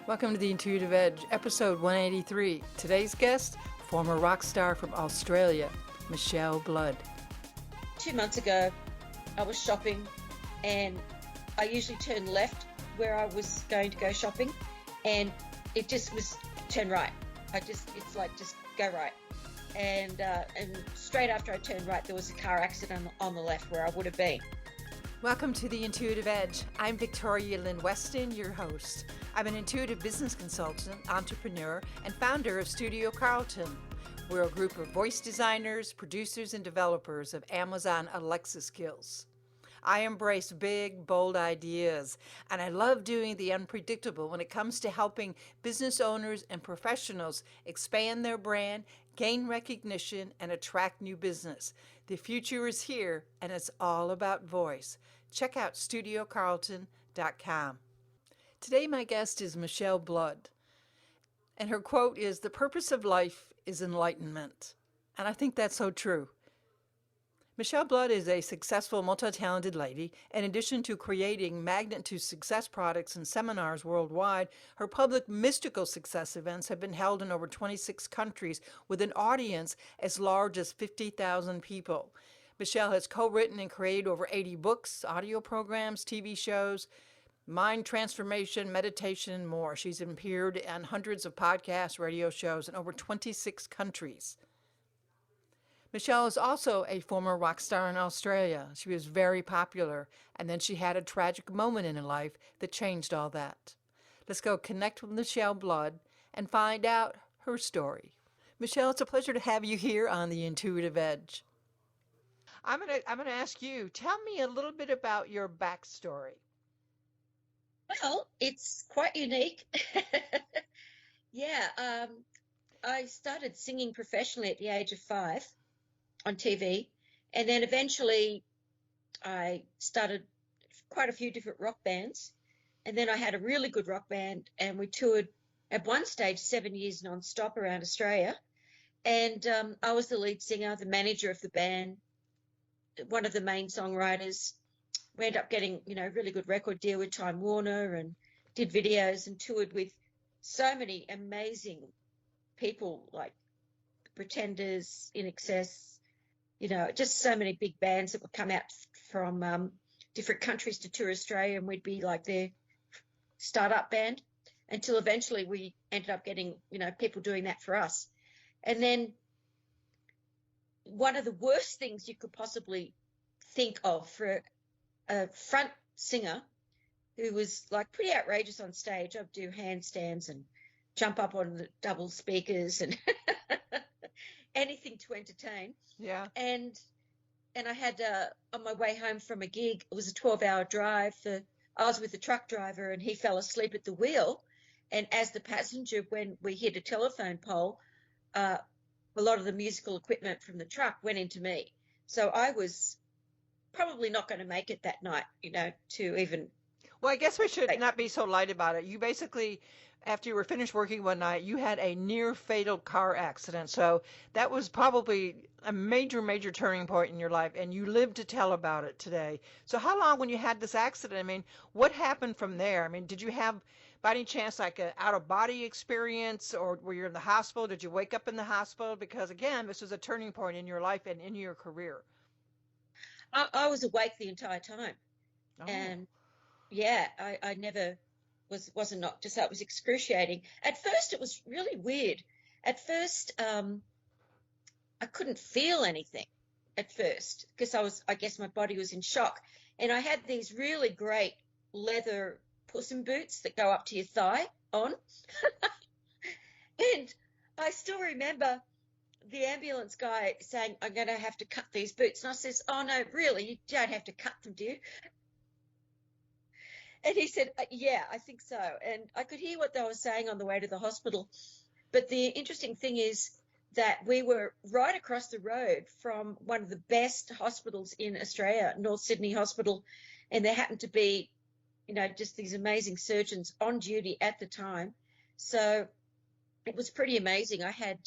Welcome to the Intuitive Edge, episode 183. Today's guest, former rock star from Australia, Michele Blood. 2 months ago, I was shopping and I usually turn left where I was going to go shopping, and it just was turn right. It's like just go right. And straight after I turned right, there was a car accident on the left where I would have been. Welcome to the Intuitive Edge. I'm Victoria Lynn Weston, your host. I'm an intuitive business consultant, entrepreneur, and founder of 𝗟𝗘𝗥𝗡. We're a group of voice designers, producers, and developers of Amazon Alexa skills. I embrace big, bold ideas, and I love doing the unpredictable when it comes to helping business owners and professionals expand their brand, gain recognition, and attract new business. The future is here, and it's all about voice. Check out 𝗟𝗘𝗥𝗡.com. Today, my guest is Michele Blood, and her quote is, "The purpose of life is enlightenment." And I think that's so true. Michele Blood is a successful, multi-talented lady. In addition to creating magnet to success products and seminars worldwide, her public mystical success events have been held in over 26 countries with an audience as large as 50,000 people. Michele has co-written and created over 80 books, audio programs, TV shows, mind transformation, meditation, and more. She's appeared on hundreds of podcasts, radio shows in over 26 countries. Michele is also a former rock star in Australia. She was very popular, and then she had a tragic moment in her life that changed all that. Let's go connect with Michele Blood and find out her story. Michele, it's a pleasure to have you here on the Intuitive Edge. I'm gonna ask you, tell me a little bit about your backstory. Well, it's quite unique. Yeah, I started singing professionally at the age of 5 on TV, and then eventually I started quite a few different rock bands, and then I had a really good rock band, and we toured at one stage 7 years non-stop around Australia, and I was the lead singer, the manager of the band, one of the main songwriters. We ended up getting, a really good record deal with Time Warner, and did videos and toured with so many amazing people like Pretenders, In Excess, just so many big bands that would come out from different countries to tour Australia, and we'd be like their startup band until eventually we ended up getting, people doing that for us. And then one of the worst things you could possibly think of for a front singer who was like pretty outrageous on stage. I'd do handstands and jump up on the double speakers and anything to entertain. Yeah. And I had on my way home from a gig, it was a 12-hour drive. I was with the truck driver, and he fell asleep at the wheel. And as the passenger, when we hit a telephone pole, a lot of the musical equipment from the truck went into me. So I was probably not going to make it that night, to even. Well, I guess we should not be so light about it. You basically, after you were finished working one night, you had a near fatal car accident. So that was probably a major, major turning point in your life, and you live to tell about it today. So how long, when you had this accident, what happened from there? Did you have, by any chance, like an out-of-body experience, or were you in the hospital? Did you wake up in the hospital? Because, again, this was a turning point in your life and in your career. I was awake the entire time. Oh. And yeah, I never wasn't knocked just out. It was excruciating. At first, it was really weird. At first, I couldn't feel anything at first because I guess my body was in shock. And I had these really great leather Puss in Boots that go up to your thigh on. And I still remember the ambulance guy saying, "I'm going to have to cut these boots." And I says, "Oh, no, really? You don't have to cut them, do you?" And he said, "Yeah, I think so." And I could hear what they were saying on the way to the hospital. But the interesting thing is that we were right across the road from one of the best hospitals in Australia, North Sydney Hospital. And there happened to be, just these amazing surgeons on duty at the time. So it was pretty amazing. I had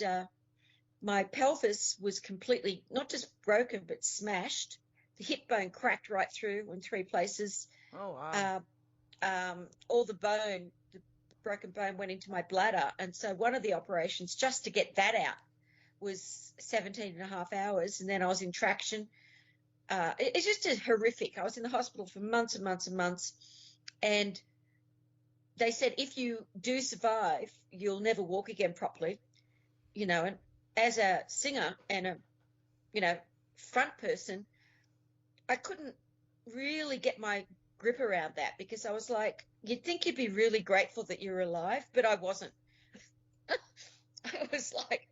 my pelvis was completely not just broken, but smashed. The hip bone cracked right through in 3 places. Oh, wow. All the bone, broken bone went into my bladder. And so one of the operations, just to get that out, was 17 and a half hours. And then I was in traction. It's just horrific. I was in the hospital for months and months and months. And they said, if you do survive, you'll never walk again properly. You know, and as a singer and a, you know, front person, I couldn't really get my grip around that, because I was like, you'd think you'd be really grateful that you're alive, but I wasn't. I was like,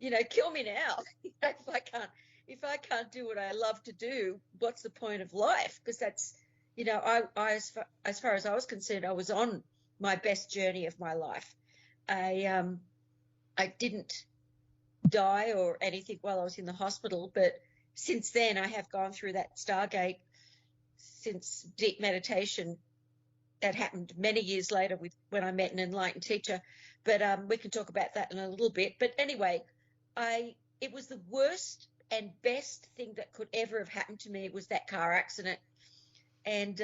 you know, kill me now. If I can't do what I love to do, what's the point of life? Because that's, you know, I as far as I was concerned, I was on my best journey of my life. I didn't die or anything while I was in the hospital, but since then I have gone through that stargate, since deep meditation. That happened many years later when I met an enlightened teacher, but we can talk about that in a little bit. But anyway, it was the worst and best thing that could ever have happened to me, was that car accident. And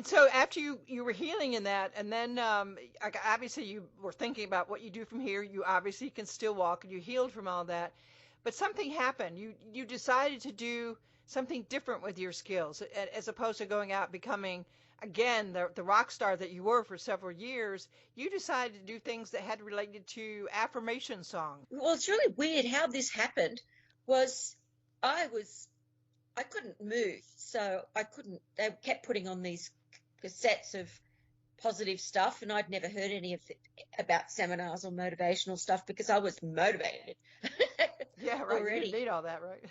so after you were healing in that, and then obviously you were thinking about what you do from here. You obviously can still walk, and you healed from all that, but something happened. You decided to do something different with your skills, as opposed to going out becoming again the rock star that you were for several years. You decided to do things that had related to affirmation songs. Well, it's really weird how this happened. Was I couldn't move, so they kept putting on these cassettes of positive stuff, and I'd never heard any of it about seminars or motivational stuff, because I was motivated. Yeah, right. Already. You didn't need all that, right?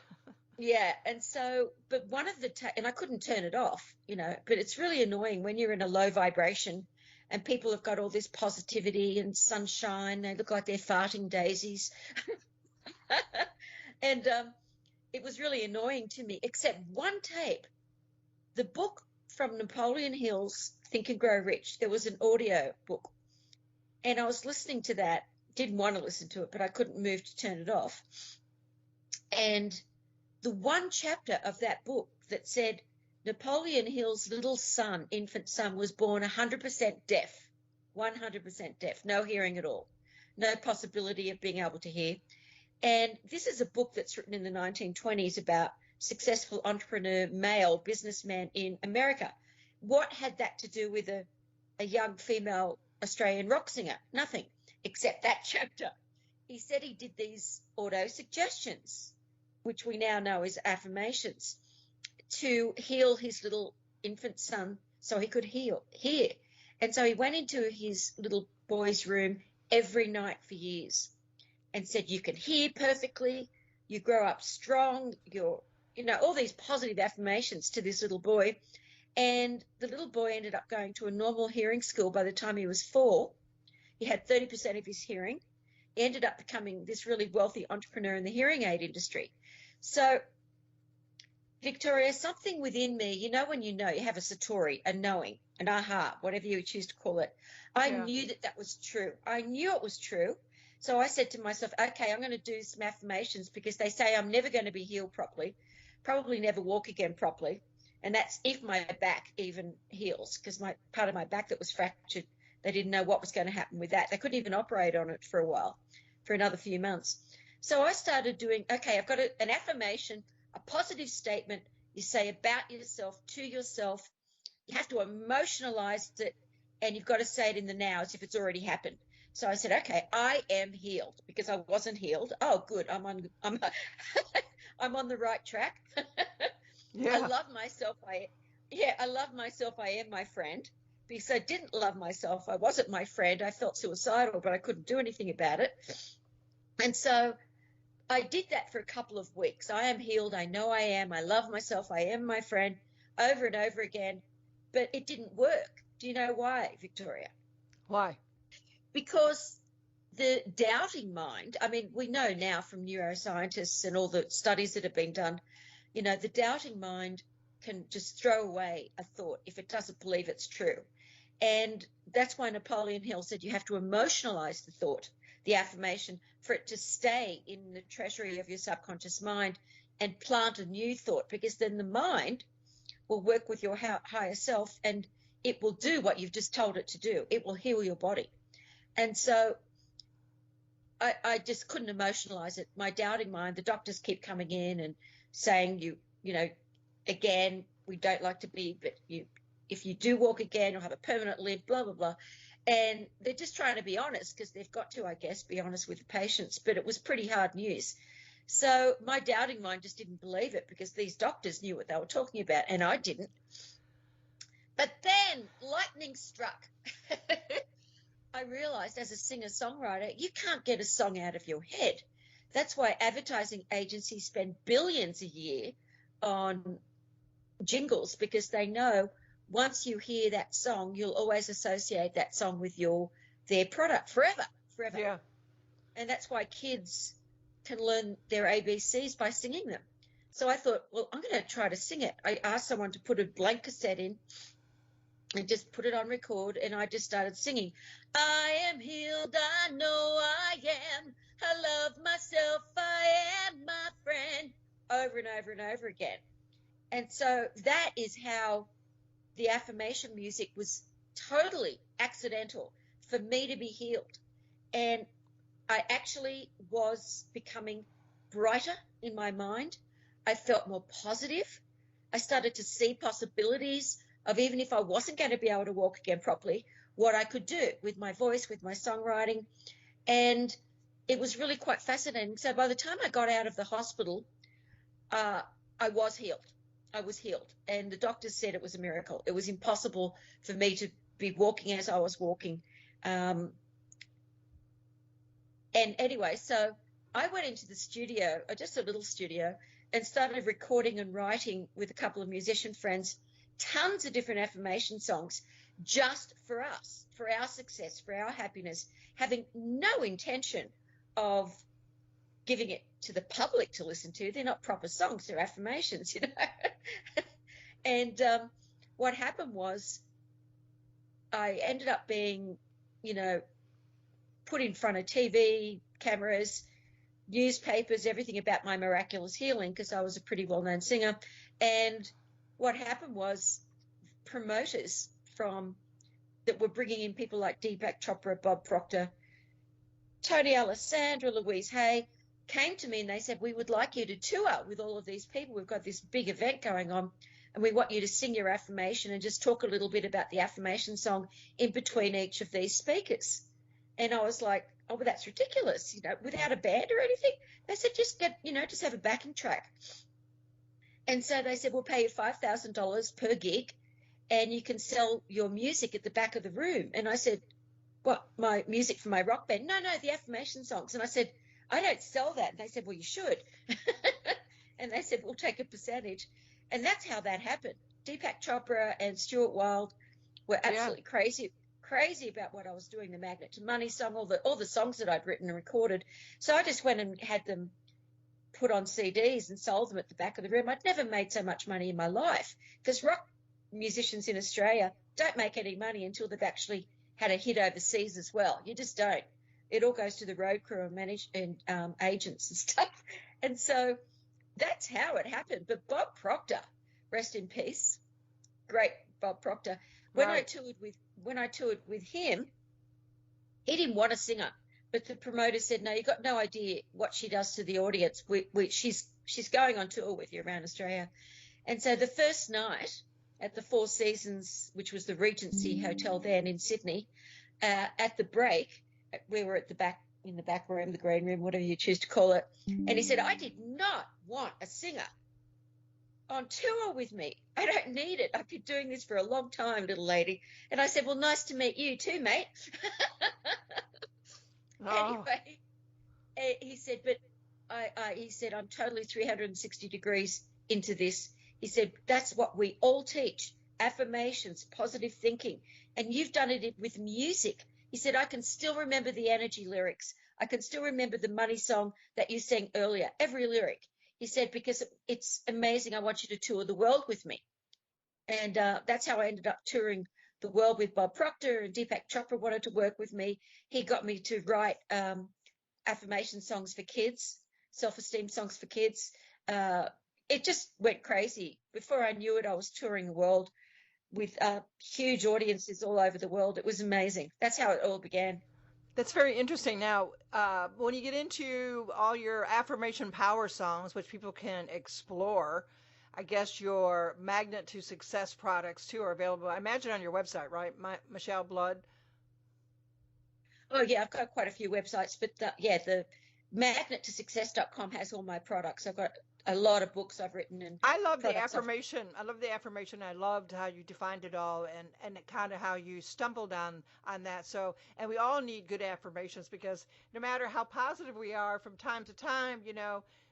Yeah, and so, but one of the, and I couldn't turn it off, you know, but it's really annoying when you're in a low vibration and people have got all this positivity and sunshine. They look like they're farting daisies. And it was really annoying to me, except one tape, the book from Napoleon Hill's Think and Grow Rich. There was an audio book, and I was listening to that, didn't want to listen to it, but I couldn't move to turn it off. And the one chapter of that book that said Napoleon Hill's little son, infant son, was born 100% deaf, 100% deaf, no hearing at all, no possibility of being able to hear. And this is a book that's written in the 1920s about successful entrepreneur, male businessman in America. What had that to do with a young female Australian rock singer? Nothing, except that chapter. He said he did these auto-suggestions, which we now know is affirmations, to heal his little infant son so he could hear. And so he went into his little boy's room every night for years and said, you can hear perfectly, you grow up strong, you're, you know, all these positive affirmations to this little boy. And the little boy ended up going to a normal hearing school by the time he was 4. He had 30% of his hearing. He ended up becoming this really wealthy entrepreneur in the hearing aid industry. So, Victoria, something within me, you know, when you know, you have a satori, a knowing, an aha, whatever you choose to call it. I knew that was true. I knew it was true. So I said to myself, okay, I'm going to do some affirmations, because they say I'm never going to be healed properly, probably never walk again properly. And that's if my back even heals, because my part of my back that was fractured, they didn't know what was going to happen with that. They couldn't even operate on it for a while, for another few months. So I started doing, okay, I've got an affirmation, a positive statement you say about yourself, to yourself. You have to emotionalize it, and you've got to say it in the now as if it's already happened. So I said, okay, I am healed, because I wasn't healed. Oh, good. I'm on the right track. Yeah. I love myself. I love myself. I am my friend. Because I didn't love myself, I wasn't my friend. I felt suicidal, but I couldn't do anything about it. And so I did that for a couple of weeks. I am healed. I know I am. I love myself. I am my friend, over and over again. But it didn't work. Do you know why, Victoria? Why? Because the doubting mind, I mean, we know now from neuroscientists and all the studies that have been done, you know, the doubting mind can just throw away a thought if it doesn't believe it's true. And that's why Napoleon Hill said you have to emotionalize the thought, the affirmation, for it to stay in the treasury of your subconscious mind and plant a new thought, because then the mind will work with your higher self and it will do what you've just told it to do. It will heal your body. And so I just couldn't emotionalize it. My doubting mind, the doctors keep coming in and saying, you know, again, we don't like to be, but if you do walk again, you'll have a permanent limp, blah, blah, blah. And they're just trying to be honest, because they've got to, I guess, be honest with the patients. But it was pretty hard news. So my doubting mind just didn't believe it, because these doctors knew what they were talking about and I didn't. But then lightning struck. I realized as a singer-songwriter, you can't get a song out of your head. That's why advertising agencies spend billions a year on jingles, because they know once you hear that song, you'll always associate that song with their product forever. Yeah. And that's why kids can learn their ABCs by singing them. So I thought, well, I'm going to try to sing it. I asked someone to put a blank cassette in and just put it on record, and I just started singing. I am healed, I know I am. I love myself, I am my friend. Over and over and over again. And so that is how the affirmation music was totally accidental for me to be healed. And I actually was becoming brighter in my mind. I felt more positive. I started to see possibilities of, even if I wasn't going to be able to walk again properly, what I could do with my voice, with my songwriting. And it was really quite fascinating. So by the time I got out of the hospital, I was healed. I was healed. And the doctors said it was a miracle. It was impossible for me to be walking as I was walking. And anyway, so I went into the studio, just a little studio, and started recording and writing with a couple of musician friends, tons of different affirmation songs, just for us, for our success, for our happiness, having no intention of giving it to the public to listen to. They're not proper songs, they're affirmations, you know. And what happened was I ended up being, you know, put in front of TV, cameras, newspapers, everything about my miraculous healing, because I was a pretty well-known singer. And what happened was promoters that were bringing in people like 𝗙𝗢𝗥𝗡, Bob Proctor, Tony Alessandra, Louise Hay, came to me and they said, we would like you to tour with all of these people. We've got this big event going on and we want you to sing your affirmation and just talk a little bit about the affirmation song in between each of these speakers. And I was like, oh, but that's ridiculous, you know, without a band or anything. They said, just have a backing track. And so they said, we'll pay you $5,000 per gig and you can sell your music at the back of the room. And I said, what, my music for my rock band? No, the affirmation songs. And I said, I don't sell that. And they said, well, you should. And they said, we'll take a percentage. And that's how that happened. 𝗙𝗢𝗥𝗡 and Stuart Wilde were absolutely crazy about what I was doing, the Magnet to Money song, all the songs that I'd written and recorded. So I just went and had them put on CDs and sold them at the back of the room. I'd never made so much money in my life, because rock musicians in Australia don't make any money until they've actually had a hit overseas as well. You just don't. It all goes to the road crew and agents and stuff. And so that's how it happened. But Bob Proctor, rest in peace, great Bob Proctor. When I toured with him, he didn't want a singer, but the promoter said, no, you've got no idea what she does to the audience. She's going on tour with you around Australia. And so the first night at the Four Seasons, which was the Regency Hotel then in Sydney, at the break, we were at the back, in the back room, the green room, whatever you choose to call it. And he said, I did not want a singer on tour with me. I don't need it. I've been doing this for a long time, little lady. And I said, well, nice to meet you too, mate. Anyway, he said, but he said, I'm totally 360 degrees into this. He said, that's what we all teach, affirmations, positive thinking. And you've done it with music. He said, I can still remember the energy lyrics. I can still remember the money song that you sang earlier, every lyric. He said, because it's amazing. I want you to tour the world with me. And that's how I ended up touring the world with Bob Proctor, and 𝗙𝗢𝗥𝗡 wanted to work with me. He got me to write affirmation songs for kids, self-esteem songs for kids. It just went crazy. Before I knew it, I was touring the world. with huge audiences all over the world. It was amazing. That's how it all began. That's very interesting. Now, when you get into all your affirmation power songs, which people can explore, I guess your magnet to success products too are available. I imagine on your website, right, Michele Blood? Oh, yeah, I've got quite a few websites, but yeah, the magnet2success.com has all my products. I've got a lot of books I've written and I love the products I've. affirmation. I love the affirmation. I loved how you defined it all and kind of how you stumbled on that. So, and we all need good affirmations because no matter how positive we are from time to time,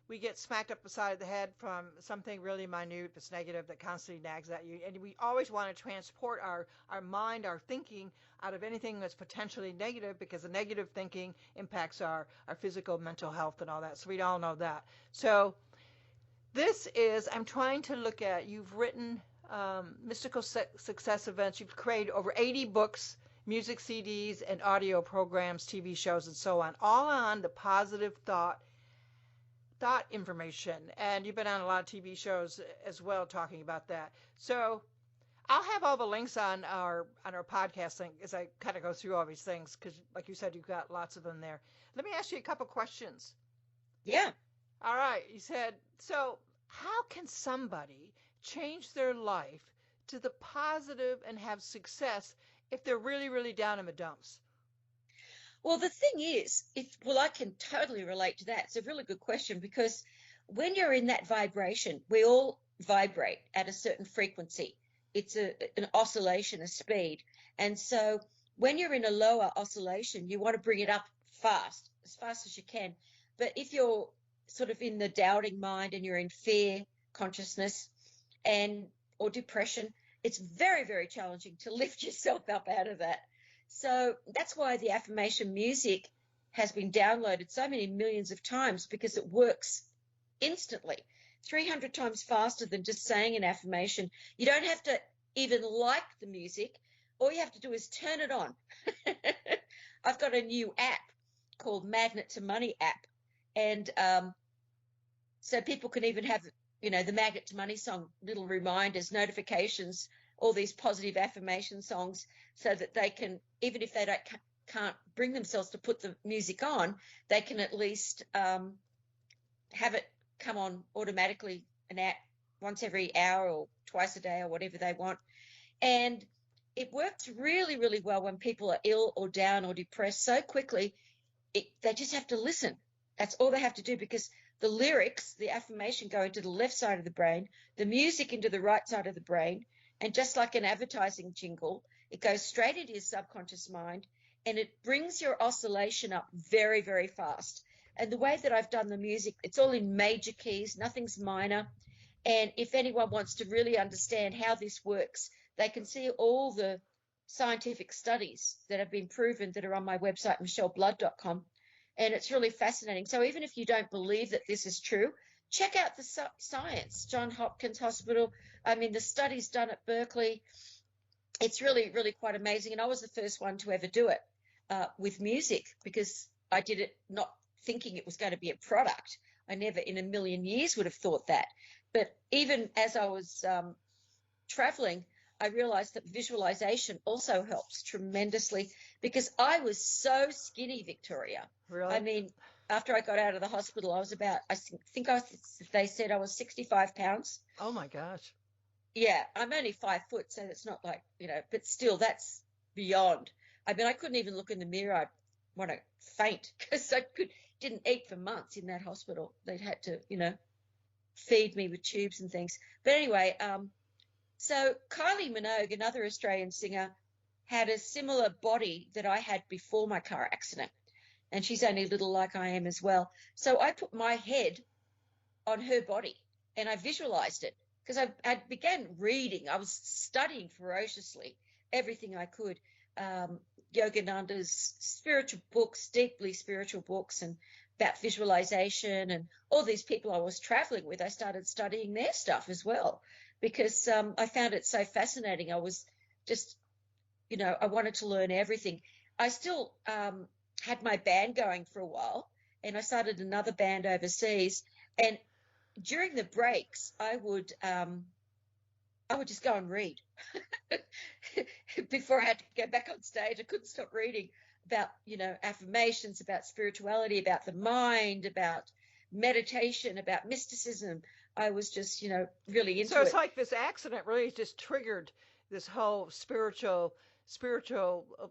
we get smacked up the side of the head from something really minute that's negative that constantly nags at you. And we always want to transport our mind, our thinking out of anything that's potentially negative because the negative thinking impacts our physical, mental health and all that. So we all know that. So I'm trying to look at, you've written mystical success events, you've created over 80 books, music CDs, and audio programs, TV shows, and so on, all on the positive thought information. And you've been on a lot of TV shows as well talking about that. So I'll have all the links on our podcast link as I kind of go through all these things because, like you said, you've got lots of them there. Let me ask you a couple questions. Yeah. All right. You said, so how can somebody change their life to the positive and have success if they're really, really down in the dumps? Well, the thing is, I can totally relate to that. It's a really good question because when you're in that vibration, we all vibrate at a certain frequency. It's an oscillation, a speed. And so when you're in a lower oscillation, you want to bring it up as fast as you can. But if you're sort of in the doubting mind and you're in fear consciousness or depression, it's very, very challenging to lift yourself up out of that. So that's why the affirmation music has been downloaded so many millions of times because it works instantly, 300 times faster than just saying an affirmation. You don't have to even like the music. All you have to do is turn it on. I've got a new app called Magnet to Money app. And so people can even have, the Magnet to Money song, little reminders, notifications, all these positive affirmation songs so that they can, even if they can't bring themselves to put the music on, they can at least have it come on automatically once every hour or twice a day or whatever they want. And it works really, really well when people are ill or down or depressed so quickly. They just have to listen. That's all they have to do because the lyrics, the affirmation go into the left side of the brain, the music into the right side of the brain. And just like an advertising jingle, it goes straight into your subconscious mind and it brings your oscillation up very, very fast. And the way that I've done the music, it's all in major keys, nothing's minor. And if anyone wants to really understand how this works, they can see all the scientific studies that have been proven that are on my website, micheleblood.com. And it's really fascinating. So even if you don't believe that this is true, check out the science. Johns Hopkins Hospital, the studies done at Berkeley. It's really, really quite amazing. And I was the first one to ever do it with music because I did it not thinking it was going to be a product. I never in a million years would have thought that. But even as I was traveling, I realized that visualization also helps tremendously because I was so skinny, Victoria. Really? After I got out of the hospital, I was they said I was 65 pounds. Oh my gosh. Yeah, I'm only 5 foot, so it's not like, but still that's beyond. I couldn't even look in the mirror. I'd want to faint because didn't eat for months in that hospital. They'd had to, feed me with tubes and things. But anyway, so Kylie Minogue, another Australian singer, had a similar body that I had before my car accident. And she's only a little like I am as well. So I put my head on her body and I visualized it because I began reading. I was studying ferociously everything I could. Yogananda's spiritual books, deeply spiritual books, and about visualization, and all these people I was traveling with, I started studying their stuff as well because I found it so fascinating. I was just, I wanted to learn everything. I still had my band going for a while, and I started another band overseas. And during the breaks, I would I would just go and read. Before I had to go back on stage, I couldn't stop reading about, affirmations, about spirituality, about the mind, about meditation, about mysticism. I was just, really So into it's it. like this accident really just triggered this whole spiritual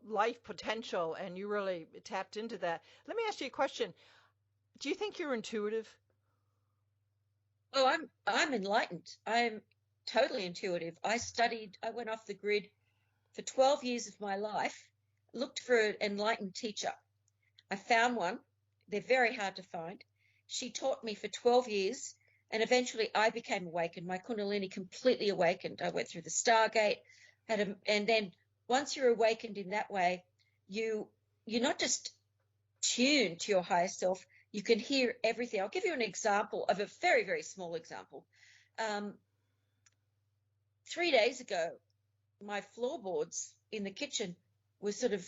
life potential, and you really tapped into that. Let me ask you a question. Do you think you're intuitive? Oh, I'm enlightened. I'm totally intuitive. I went off the grid for 12 years of my life, looked for an enlightened teacher. I found one. They're very hard to find. She taught me for 12 years, and eventually I became awakened. My Kundalini completely awakened. I went through the Stargate, and then once you're awakened in that way, you're not just tuned to your higher self. You can hear everything. I'll give you an example of a very, very small example. Um, 3 days ago, my floorboards in the kitchen were sort of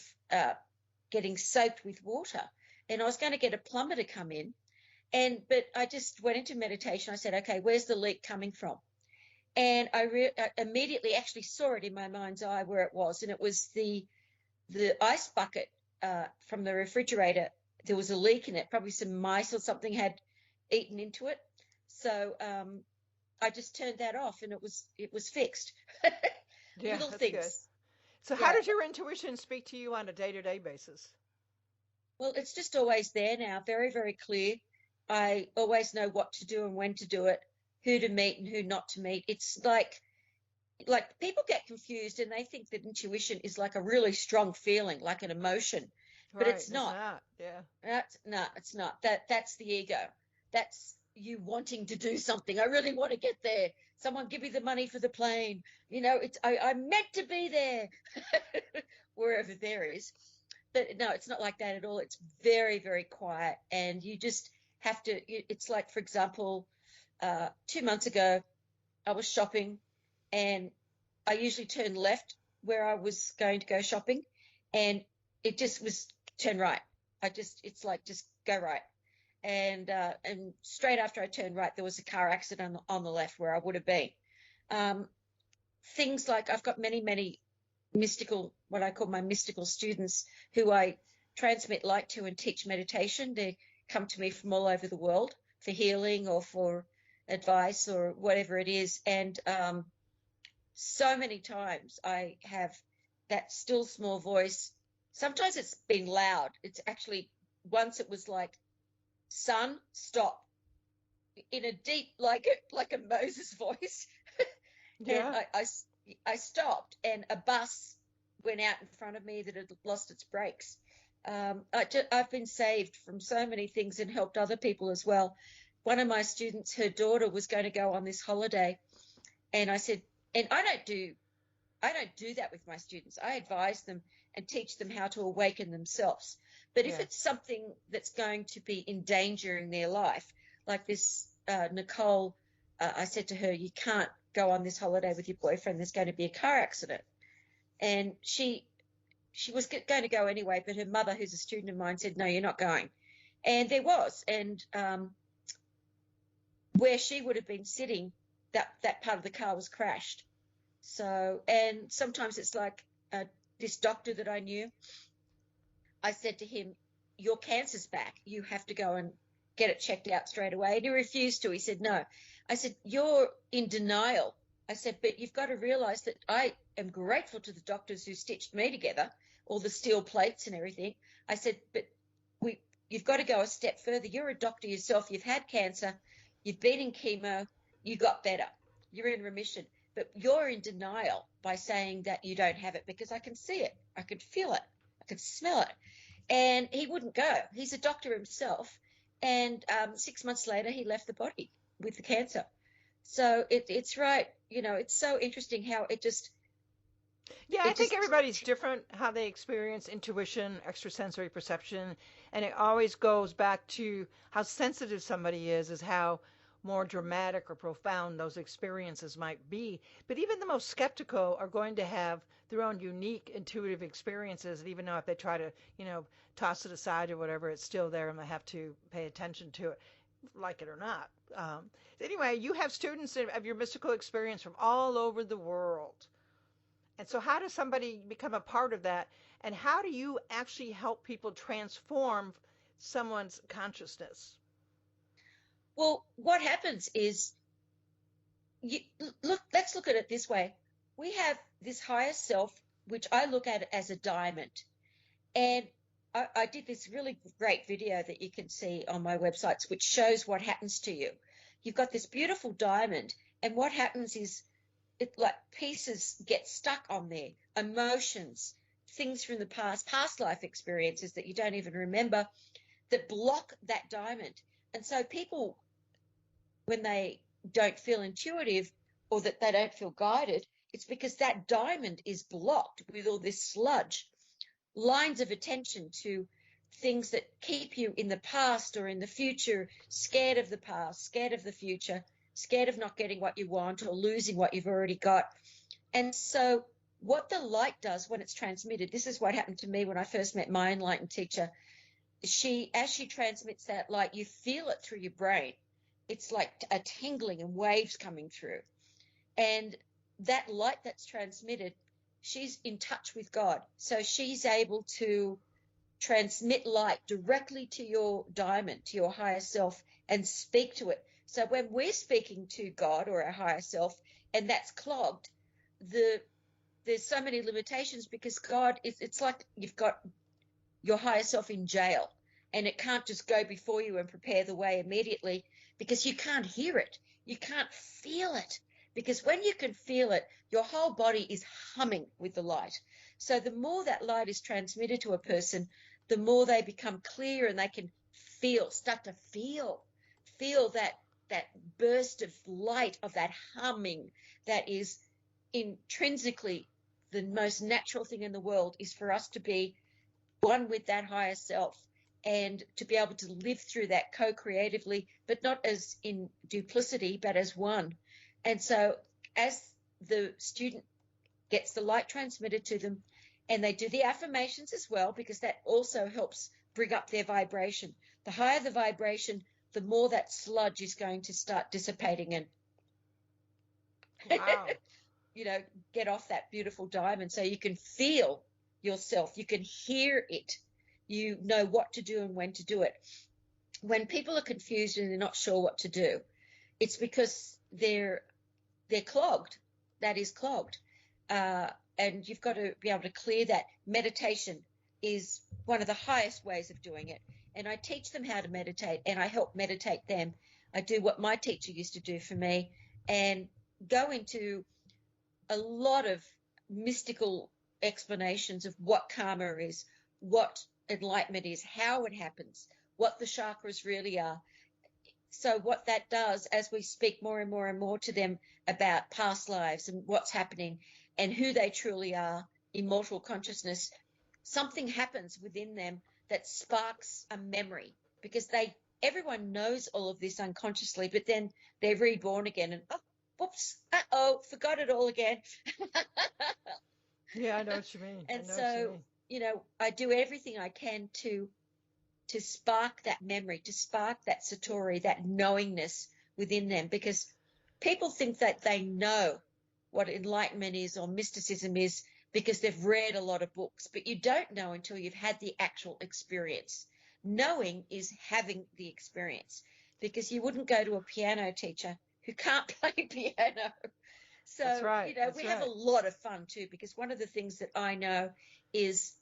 getting soaked with water, and I was going to get a plumber to come in, but I just went into meditation. I said, okay, where's the leak coming from? And I immediately actually saw it in my mind's eye where it was, and it was the ice bucket from the refrigerator. There was a leak in it. Probably some mice or something had eaten into it. So I just turned that off, and it was fixed. Yeah, Little that's good. things. So how Yeah. does your intuition speak to you on a day-to-day basis? Well, it's just always there now, very, very clear. I always know what to do and when to do it, who to meet and who not to meet. It's like people get confused and they think that intuition is like a really strong feeling, like an emotion, but Right, it's it's not. not. Yeah. No, it's not. That's the ego. That's you wanting to do something. I really want to get there. Someone give me the money for the plane. I'm meant to be there, wherever there is. But no, it's not like that at all. It's very, very quiet, and you just have to. It's like, for example, 2 months ago, I was shopping, and I usually turn left where I was going to go shopping, and it just was turn right. It's like just go right, and straight after I turned right, there was a car accident on the left where I would have been. Um, Things like I've got many, many mystical, what I call my mystical students, who I transmit light to and teach meditation. They come to me from all over the world for healing or for advice or whatever it is, and so many times I have that still small voice. Sometimes it's been loud. It's actually, once it was like, son, stop, in a deep, like a Moses voice. And Yeah. I stopped, and a bus went out in front of me that had lost its brakes. I've been saved from so many things and helped other people as well. One of my students, her daughter was going to go on this holiday, and I said, and I don't do that with my students. I advise them and teach them how to awaken themselves. But if Yeah. it's something that's going to be endangering their life, like this, Nicole, I said to her, you can't go on this holiday with your boyfriend. There's going to be a car accident. And she was going to go anyway, but her mother, who's a student of mine, said, no, you're not going. And there was. And where she would have been sitting, that part of the car was crashed. So, and sometimes it's like this doctor that I knew, I said to him, your cancer's back. You have to go and get it checked out straight away. And he refused to. He said, no. I said, you're in denial. I said, but you've got to realize that I am grateful to the doctors who stitched me together, all the steel plates and everything. I said, but you've got to go a step further. You're a doctor yourself. You've had cancer. You've been in chemo. You got better. You're in remission. But you're in denial by saying that you don't have it, because I can see it. I can feel it. I can smell it. And he wouldn't go. He's a doctor himself. And 6 months later, he left the body with the cancer. So it's right. It's so interesting how Yeah, I it think just, everybody's different how they experience intuition, extrasensory perception, and it always goes back to how sensitive somebody is how more dramatic or profound those experiences might be. But even the most skeptical are going to have their own unique intuitive experiences, and even though if they try to, toss it aside or whatever, it's still there and they have to pay attention to it, like it or not. Anyway, you have students of your mystical experience from all over the world. And so how does somebody become a part of that? And how do you actually help people transform someone's consciousness? Well, what happens is, let's look at it this way. We have this higher self, which I look at as a diamond. And I did this really great video that you can see on my websites, which shows what happens to you. You've got this beautiful diamond, and what happens is like pieces get stuck on there, emotions, things from the past life experiences that you don't even remember, that block that diamond. And so people, when they don't feel intuitive or that they don't feel guided, it's because that diamond is blocked with all this sludge, lines of attention to things that keep you in the past or in the future, scared of the past, scared of the future, scared of not getting what you want or losing what you've already got. And so what the light does when it's transmitted, this is what happened to me when I first met my enlightened teacher. As she transmits that light, you feel it through your brain. It's like a tingling and waves coming through. And that light that's transmitted, she's in touch with God. So she's able to transmit light directly to your diamond, to your higher self, and speak to it. So when we're speaking to God or our higher self, and that's clogged, there's so many limitations because God, it's like you've got your higher self in jail, and it can't just go before you and prepare the way immediately because you can't hear it. You can't feel it. Because when you can feel it, your whole body is humming with the light. So the more that light is transmitted to a person, the more they become clear and they can start to feel that burst of light, of that humming that is intrinsically the most natural thing in the world, is for us to be one with that higher self and to be able to live through that co-creatively, but not as in duplicity, but as one. And so as the student gets the light transmitted to them, and they do the affirmations as well, because that also helps bring up their vibration. The higher the vibration, the more that sludge is going to start dissipating and, Wow. get off that beautiful diamond. So you can feel yourself. You can hear it. You know what to do and when to do it. When people are confused and they're not sure what to do, it's because they're clogged. That is clogged. And you've got to be able to clear that. Meditation is one of the highest ways of doing it. And I teach them how to meditate, and I help meditate them. I do what my teacher used to do for me and go into a lot of mystical explanations of what karma is, what enlightenment is, how it happens, what the chakras really are. So what that does, as we speak more and more and more to them about past lives and what's happening and who they truly are, immortal consciousness, something happens within them that sparks a memory, because everyone knows all of this unconsciously, but then they're reborn again and, oh, whoops, forgot it all again. Yeah, I know what you mean. And so, I do everything I can to spark that memory, to spark that satori, that knowingness within them, because people think that they know what enlightenment is or mysticism is because they've read a lot of books, but you don't know until you've had the actual experience. Knowing is having the experience, because you wouldn't go to a piano teacher who can't play piano. So, That's right. we have a lot of fun too, because one of the things that I know is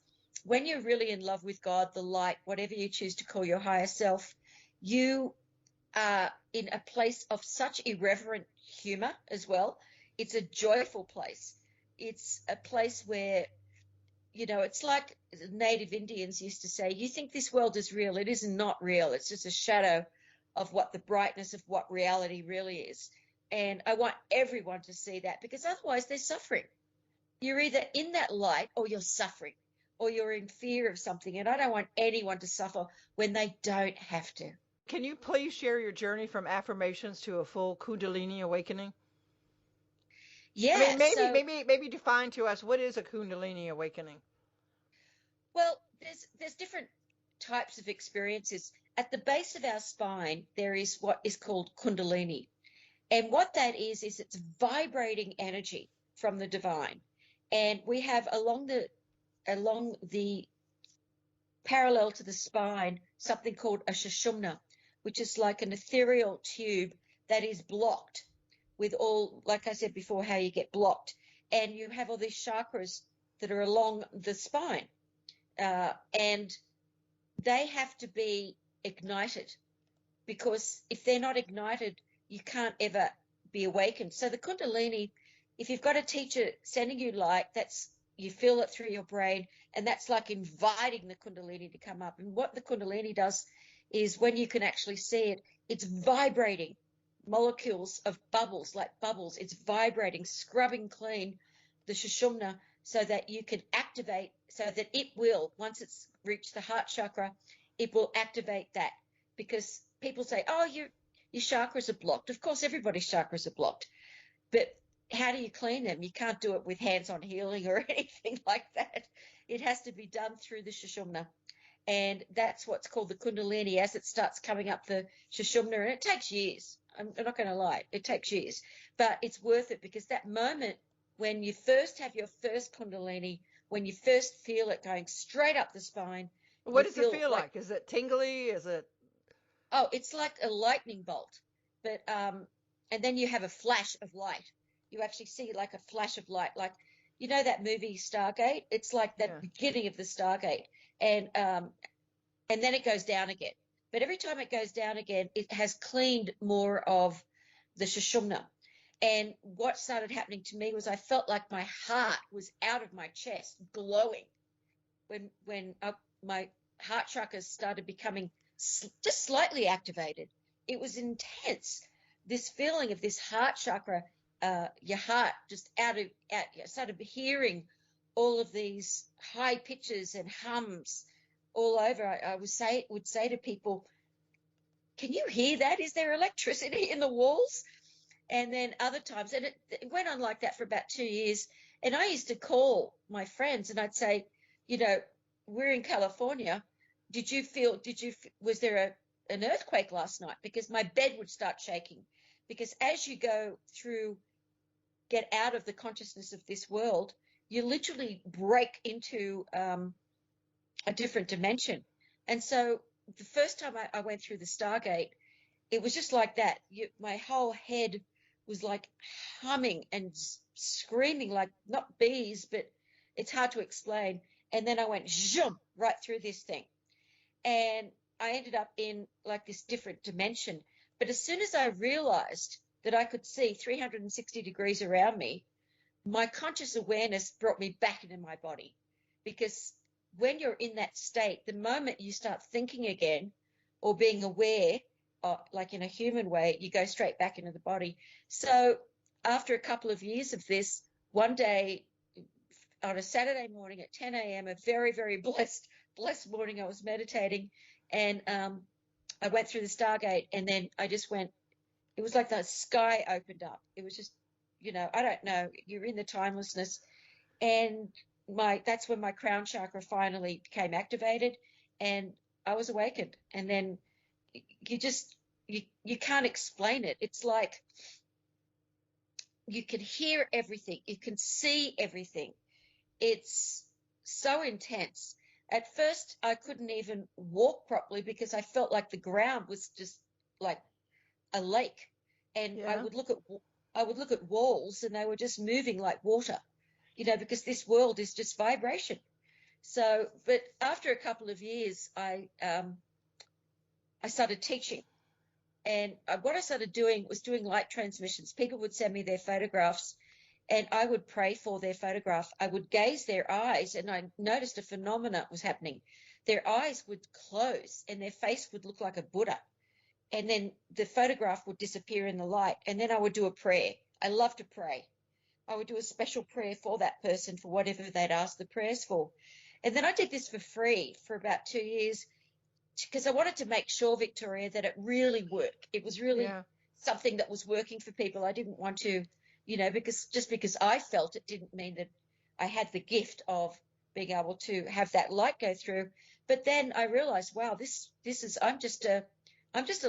when you're really in love with God, the light, whatever you choose to call your higher self, you are in a place of such irreverent humor as well. It's a joyful place. It's a place where, it's like Native Indians used to say, you think this world is real. It is not real. It's just a shadow of what the brightness of what reality really is. And I want everyone to see that, because otherwise they're suffering. You're either in that light or you're suffering, or you're in fear of something. And I don't want anyone to suffer when they don't have to. Can you please share your journey from affirmations to a full Kundalini awakening? Yeah. I mean, maybe define to us, what is a Kundalini awakening? Well, there's different types of experiences. at the base of our spine, there is what is called Kundalini. And what that is it's vibrating energy from the divine. And we have along the parallel to the spine, something called a 𝗟𝗓𝗓𝗓, which is like an ethereal tube that is blocked with all, like I said before, how you get blocked. And you have all these chakras that are along the spine. And they have to be ignited, because if they're not ignited, you can't ever be awakened. So the Kundalini, if you've got a teacher sending you light, you feel it through your brain, and that's like inviting the Kundalini to come up. And what the Kundalini does is, when you can actually see it, it's vibrating molecules of bubbles, like bubbles. It's vibrating, scrubbing clean the 𝗟𝗓𝗓𝗓, so that you can activate, so that it will, once it's reached the heart chakra, it will activate that. Because people say, oh, your chakras are blocked. Of course, everybody's chakras are blocked. But how do you clean them? You can't do it with hands-on healing or anything like that. It has to be done through the 𝗟𝗓𝗓𝗓. And that's what's called the Kundalini, as it starts coming up the 𝗟𝗓𝗓𝗓. And it takes years. I'm not going to lie. It takes years. But it's worth it, because that moment when you first have your first Kundalini, when you first feel it going straight up the spine. What does it feel like? Is it tingly? Is it? Oh, it's like a lightning bolt. But and then you have a flash of light. You actually see like a flash of light, like, you know, that movie Stargate? It's like that beginning of the Stargate. And then it goes down again. But every time it goes down again, it has cleaned more of the 𝗟𝗓𝗓𝗓. And what started happening to me was I felt like my heart was out of my chest, glowing. When my heart chakras started becoming just slightly activated, it was intense. This feeling of this heart chakra, your heart just started hearing all of these high pitches and hums all over. I would say to people, can you hear that? Is there electricity in the walls? And then other times, and it went on like that for about 2 years. And I used to call my friends and I'd say, you know, we're in California. Was there an earthquake last night? Because my bed would start shaking. Because as you go through, get out of the consciousness of this world, you literally break into a different dimension. And so the first time I went through the Stargate, it was just like that. My whole head was like humming and screaming like, not bees, but it's hard to explain. And then I went zoom right through this thing. And I ended up in like this different dimension. But as soon as I realized that I could see 360 degrees around me, my conscious awareness brought me back into my body. Because when you're in that state, the moment you start thinking again or being aware, like in a human way, you go straight back into the body. So after a couple of years of this, one day on a Saturday morning at 10 a.m., a very, very blessed morning, I was meditating, and I went through the Stargate, and then I just went, it was like the sky opened up. It was just, you know, I don't know, you're in the timelessness. And that's when my crown chakra finally became activated, and I was awakened. And then you can't explain it. It's like you can hear everything. You can see everything. It's so intense. At first, I couldn't even walk properly because I felt like the ground was just like a lake. And I would look at walls and they were just moving like water, you know, because this world is just vibration. So, but after a couple of years, I started teaching. And what I started doing was doing light transmissions. People would send me their photographs and I would pray for their photograph. I would gaze their eyes and I noticed a phenomena was happening. Their eyes would close and their face would look like a Buddha. And then the photograph would disappear in the light. And then I would do a prayer. I love to pray. I would do a special prayer for that person for whatever they'd asked the prayers for. And then I did this for free for about 2 years because I wanted to make sure, Victoria, that it really worked. It was really something that was working for people. I didn't want to, you know, because just because I felt it didn't mean that I had the gift of being able to have that light go through. But then I realized, wow, this is, I'm just a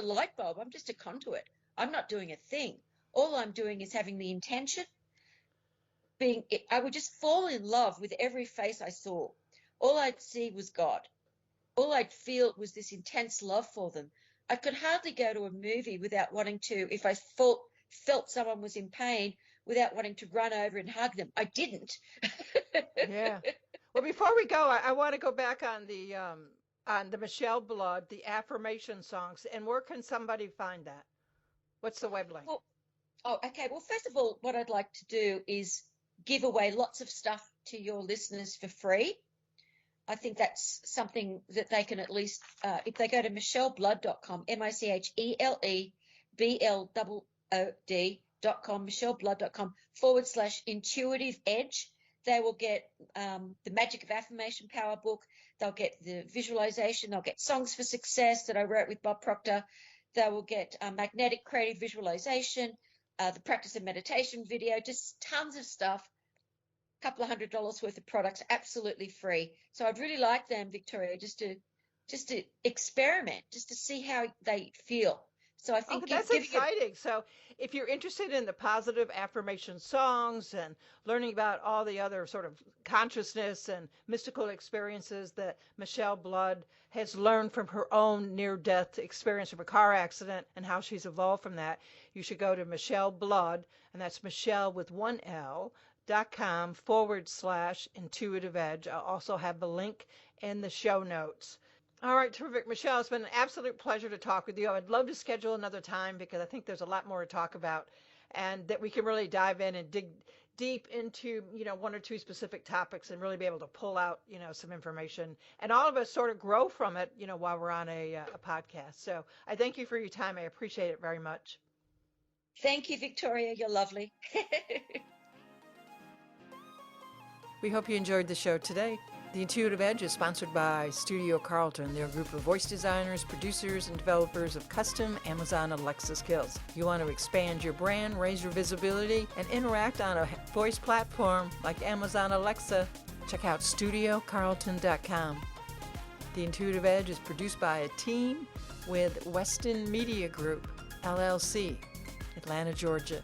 light bulb. I'm just a conduit. I'm not doing a thing. All I'm doing is having the intention. I would just fall in love with every face I saw. All I'd see was God. All I'd feel was this intense love for them. I could hardly go to a movie without wanting to, if I felt someone was in pain, without wanting to run over and hug them. I didn't. Yeah. Well, before we go, I want to go back on the Michele Blood, the affirmation songs, and where can somebody find that? What's the web link? Well, okay. Well, first of all, what I'd like to do is give away lots of stuff to your listeners for free. I think that's something that they can at least, if they go to micheleblood.com, MICHELEBLOOD.com, micheleblood.com/intuitive edge. They will get the Magic of Affirmation Power book. They'll get the visualization. They'll get Songs for Success that I wrote with Bob Proctor. They will get magnetic creative visualization, the practice of meditation video, just tons of stuff. Couple of $100 worth of products, absolutely free. So I'd really like them, Victoria, just to experiment, just to see how they feel. So I think that's exciting. So if you're interested in the positive affirmation songs and learning about all the other sort of consciousness and mystical experiences that Michele Blood has learned from her own near-death experience of a car accident and how she's evolved from that, you should go to Michele Blood, and that's Michele with one L, .com/intuitive edge. I'll also have the link in the show notes. All right, terrific. Michele, it's been an absolute pleasure to talk with you. I'd love to schedule another time because I think there's a lot more to talk about and that we can really dive in and dig deep into, one or two specific topics and really be able to pull out, some information and all of us sort of grow from it, while we're on a podcast. So I thank you for your time. I appreciate it very much. Thank you, Victoria. You're lovely. We hope you enjoyed the show today. The Intuitive Edge is sponsored by Studio Carlton. They're a group of voice designers, producers, and developers of custom Amazon Alexa skills. If you want to expand your brand, raise your visibility, and interact on a voice platform like Amazon Alexa, check out studiocarlton.com. The Intuitive Edge is produced by a team with Weston Media Group, LLC, Atlanta, Georgia.